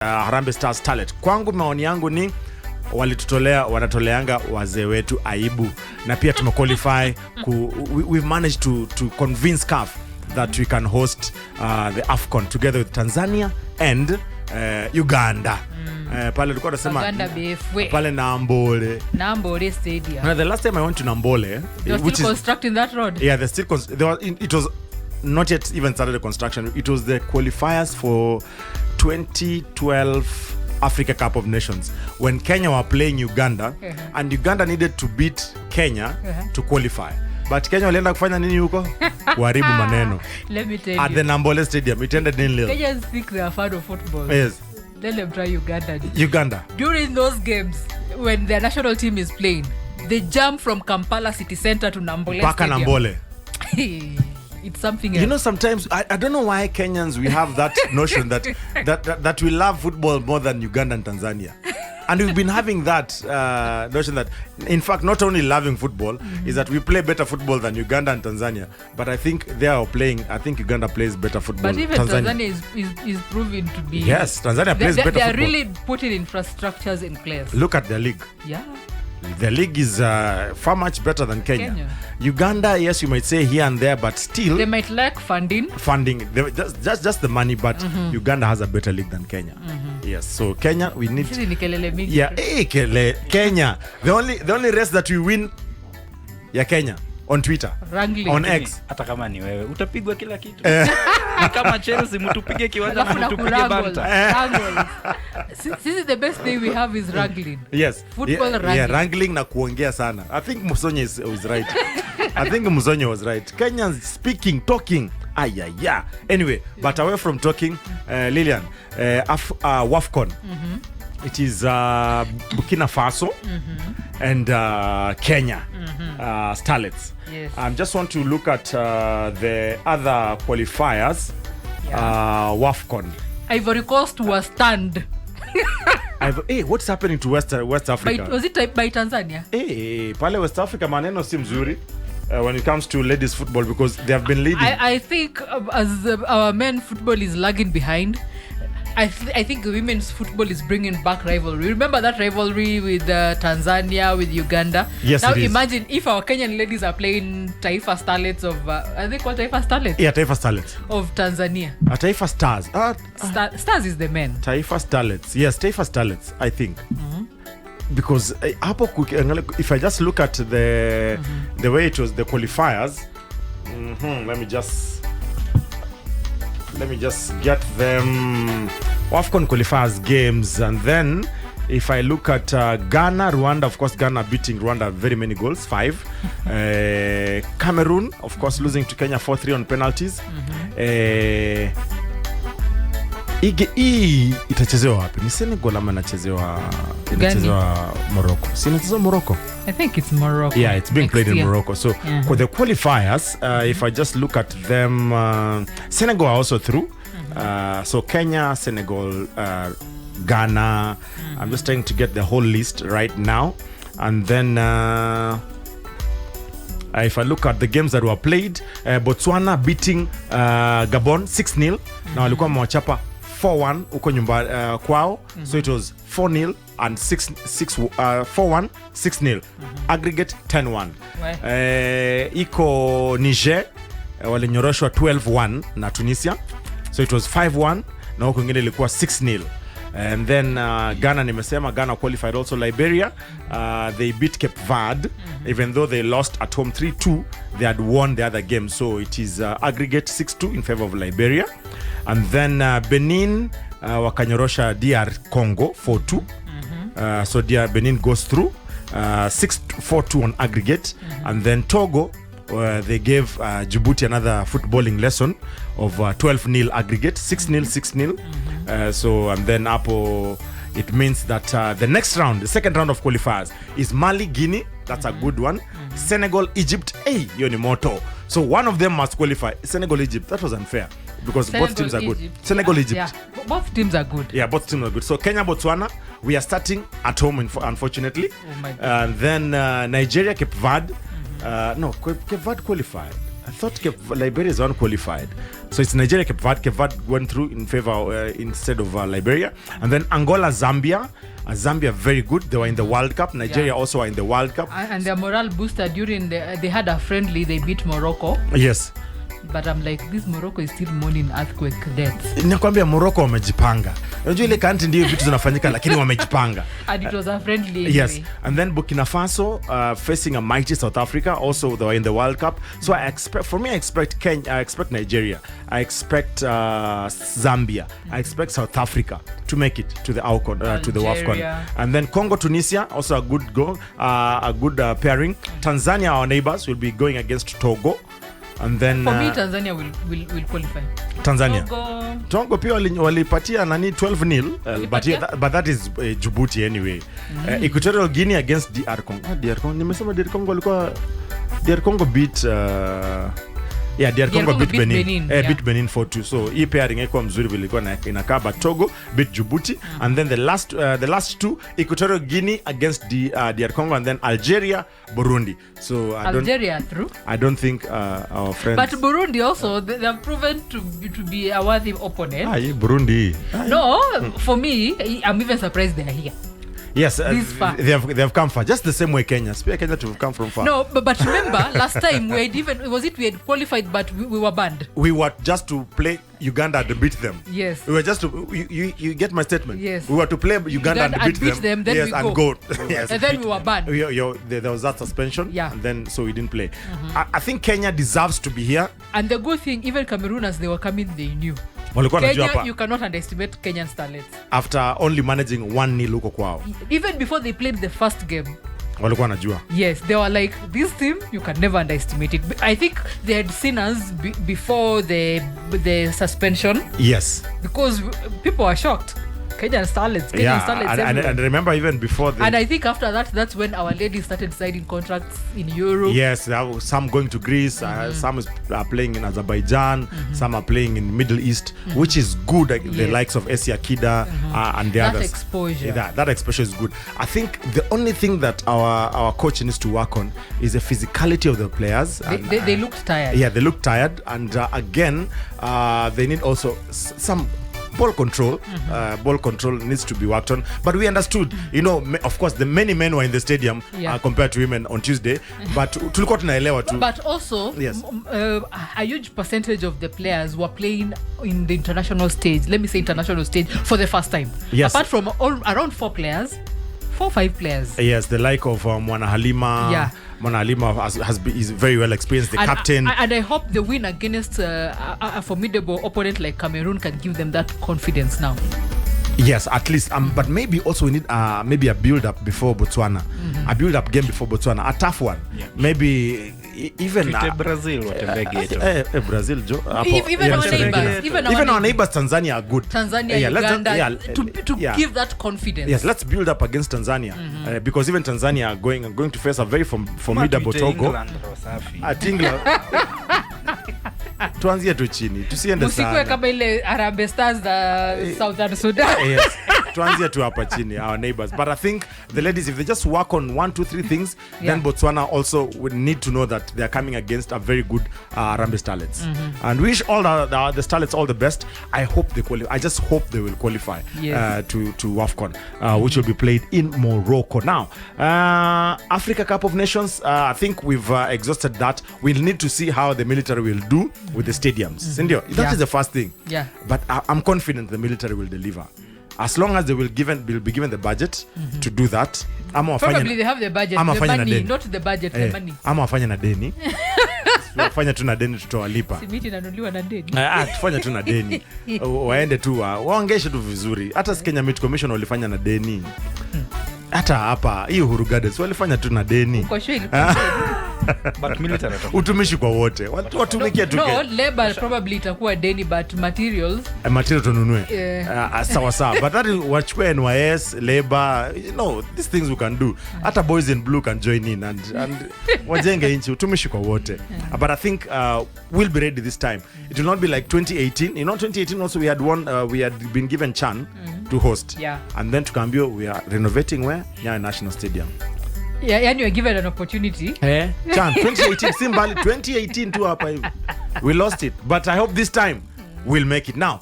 Harambee Stars Starlets. Kwangu maoni yangu ni wanatoleanga wazee wetu aibu, na pia tumequalify we've managed to convince CAF that we can host the AWCON together with Tanzania and Uganda. Pale tulikuwa tunasema pale Nambole Stadium. The last time I went to Nambole, which is constructing that road. Yeah, it was not yet even started the construction. It was the qualifiers for 2012 Africa Cup of Nations when Kenya were playing Uganda and Uganda needed to beat Kenya to qualify. But Kenya walienda kufanya nini huko? Kuharibu maneno. Let me tell you. At the Nambole Stadium, it ended nil. Kenyans think they are fan of football. Yes. Let them try Uganda. During those games, when their national team is playing, they jump from Kampala City Center to Nambole Baka Stadium. Nambole. It's something else. You know, sometimes I don't know why Kenyans we have that notion that we love football more than Uganda and Tanzania. And we've been having that notion that, in fact, not only loving football, is that we play better football than Uganda and Tanzania. But I think I think Uganda plays better football. But even Tanzania is proving to be... Yes, Tanzania plays better football. They are really putting infrastructures in place. Look at their league. Yeah. The league is far much better than Kenya. Uganda, yes, you might say here and there, but still... They might lack funding. Just the money, but Uganda has a better league than Kenya. Yes, so Kenya, we need... Yeah, Kenya. The only race that we win, Kenya. On Twitter, Wrangling. On X. Hata kama ni wewe utapigwa kila kitu. Kama Chelsea mtupige kiwanja mtupige banta. This is the best thing we have is wrangling. Yes. Football wrangling. Yeah, wrangling na kuongea sana. I think Musonye is right. I think Musonye was right. Kenyans speaking, talking. Yeah. Anyway, but away from talking, Lilian, WAFCON. It is Burkina Faso and Kenya Starlets. Yes. Just want to look at the other qualifiers. WAFCON. Ivory Coast was stunned. Hey, what's happening to West Africa? Was it by Tanzania? Hey, pale West Africa maneno si mzuri when it comes to ladies football because they have been leading. I think as our men football is lagging behind, I think women's football is bringing back rivalry. Remember that rivalry with Tanzania, with Uganda? Yes, now it is. Imagine if our Kenyan ladies are playing Taifa Starlets of... are they called Taifa Starlets? Yeah, Taifa Starlets. Of Tanzania. Taifa Stars. Stars is the men. Taifa Starlets. Yes, Taifa Starlets, I think. Because if I just look at the way it was, the qualifiers, let me just get them. AWCON qualifiers games, and then if I look at Ghana, Rwanda, of course Ghana beating Rwanda very many goals, 5. Cameroon, of course, losing to Kenya 4-3 on penalties. Itachezewa wapi? Ni Senegal ama inachezewa Morocco? Si inachezewa Morocco? I think it's Morocco. Yeah, it's being played in Morocco. So for the qualifiers, if I just look at them, Senegal are also through. So Kenya, Senegal, Ghana. I'm just trying to get the whole list right now. And then if I look at the games that were played, Botswana beating Gabon 6-0. Now walikuwa mwachapa 4-1 uko nyumba kwao. So it was 4-0 and 4-1 6-0. Aggregate 10-1. Iko Niger walinyoroshwa 12-1 na Tunisia. So it was 5-1 na huko ingine ilikuwa 6-0. And then Ghana nimesema Ghana qualified also. Liberia, they beat Cape Verde. Even though they lost at home 3-2, they had won the other game. So it is aggregate 6-2 in favor of Liberia. And then Benin wakanyorosha DR Congo 4-2. So Benin goes through 6-4-2 on aggregate. And then Togo, they gave Djibouti another footballing lesson of 12-0 aggregate, 6-0, 6-0. So and then it means that the next round, the second round of qualifiers, is Mali, Guinea. That's a good one. Senegal, Egypt. Hey, yoni moto. So one of them must qualify. Senegal, Egypt. That was unfair because both teams are good. Senegal, Egypt. Yeah. Both teams are good. Yeah, both teams are good. So Kenya, Botswana, we are starting at home, unfortunately. Oh my God. And then Nigeria, Cape Verde. No, Cape Verde qualified. I thought Liberia is unqualified. So it's Nigeria, Cape Verde went through in favor instead of Liberia. And then Angola, Zambia. Zambia very good. They were in the World Cup. Nigeria also are in the World Cup. And their morale booster during they had a friendly, they beat Morocco. Yes. But I'm like, this Morocco is still mourning earthquake deaths. Nakwambia Morocco wamejipanga. Unajua ile country ndio vitu zinafanyika lakini wamejipanga. And it was a friendly anyway. Yes. And then Burkina Faso facing a mighty South Africa. Also they were in the World Cup. So I expect Kenya, I expect Nigeria, I expect Zambia, I expect South Africa to make it to the AWCON, to the AWCON. And then Congo, Tunisia, also a good pairing. Tanzania, our neighbors, will be going against Togo. And then for me Tanzania will qualify. Tanzania. Togo pia walipatia nani 12-0 but that is Djibouti anyway. Equatorial Guinea against DR Congo. DR Congo nimesema DR Congo walikuwa DR Congo beat DR Congo beat Benin. Beat Benin 4-2. So hii pairing ilikuwa mzuri vile ilikuwa inakaa, but Togo beat Djibouti. And then the last two, Equatorial Guinea against DR Congo, and then Algeria, Burundi. So Algeria through. I don't think our friends. But Burundi also, they have proven to be a worthy opponent. Burundi. No, for me, I'm even surprised they are here. Yes, they have come far, just the same way Kenya to have come from far. No, but remember last time we had qualified, but we were banned. We were just to play Uganda and beat them. Yes. We were just to you get my statement. Yes. We were to play Uganda and beat them. Then yes, we and go. Yes. And then we were banned. There was that suspension. Yeah. And then so we didn't play. I think Kenya deserves to be here. And the good thing, even Cameroon as they were coming, they knew. Kenya, you cannot underestimate Kenyan Starlets. After only managing 1-0 huko kwao. Even before they played the first game. Walikuwa wanajua. Yes, they were like, this team, you can never underestimate it. I think they had seen us before the suspension. Yes. Because people were shocked. Kenyan Starlets. And remember even before and I think after that, that's when our ladies started signing contracts in Europe. Yes, some going to Greece, some are playing in Azerbaijan, some are playing in Middle East, which is good. The likes of Essia Kida and the others. Exposure. That exposure is good. I think the only thing that our coach needs to work on is the physicality of the players. They looked tired. Yeah, they look tired. And again, they need also some ball control. Ball control needs to be worked on, but we understood, of course the many men were in the stadium compared to women on Tuesday, but tulikuwa tunaelewa tu. But also a huge percentage of the players were playing in the international stage, let me say international stage, for the first time. Yes. Apart from around 4 or 5 players. Yes, the like of Mwana Halima. Yeah. Mwana Halima is very well experienced, the captain. And I hope the win against a formidable opponent like Cameroon can give them that confidence now. Yes, at least. But maybe also we need maybe a build-up before Botswana. A build-up game before Botswana. A tough one. Yeah. Maybe even Brazil Brazil, Joe. Even our neighbors Tanzania are good. Uganda, to give that confidence. Yes, let's build up against Tanzania, because even Tanzania are going to face a very formidable Togo. England. Tuanzie tu chini, tusiende sana. Usikwe kama ile Harambee Stars za Southern Sudan. Yes. Tuanzie tu hapa chini, our neighbors. But I think the ladies, if they just work on 1, 2, 3 things, then Botswana also would need to know that they are coming against a very good Harambee Starlets. And wish all the Starlets all the best. I hope they qualify. I just hope they will qualify to AWCON, which will be played in Morocco. Now, Africa Cup of Nations, I think we've exhausted that. We'll need to see how the military will do with the stadiums. Sindio? That is the first thing. Yeah. But I'm confident the military will deliver. As long as they will be given the budget to do that. Probably they have the budget, the money, not the budget, the money. Ama wafanya na deni. Wafanya tu na deni tutawalipa. Simiti inanunuliwa na deni. Tufanya tu na deni. Waende tu waongeshe tu vizuri. Hata Kenya Meat Commission walifanya na deni. Hata hapa hii Uhuru Gardens walifanya tu na deni. Kwa sure ilikuwa but military utumishi kwa wote. Watumikia tu. No, labor probably itakuwa deni, but materials tununue. Sawa. But that wachukue NYS, labor, these things we can do. Hata Boys in Blue can join in and wajenge inchi, utumishi kwa wote. But I think we'll be ready this time. It will not be like 2018. 2018 also we had been given CHAN to host. Yeah. And then tukaambiwa we are renovating where? Nyayo National Stadium. Yeah, yani you're given an opportunity. Chan 2018 Simbali 2018 tu hapa hivi. We lost it, but I hope this time we'll make it. Now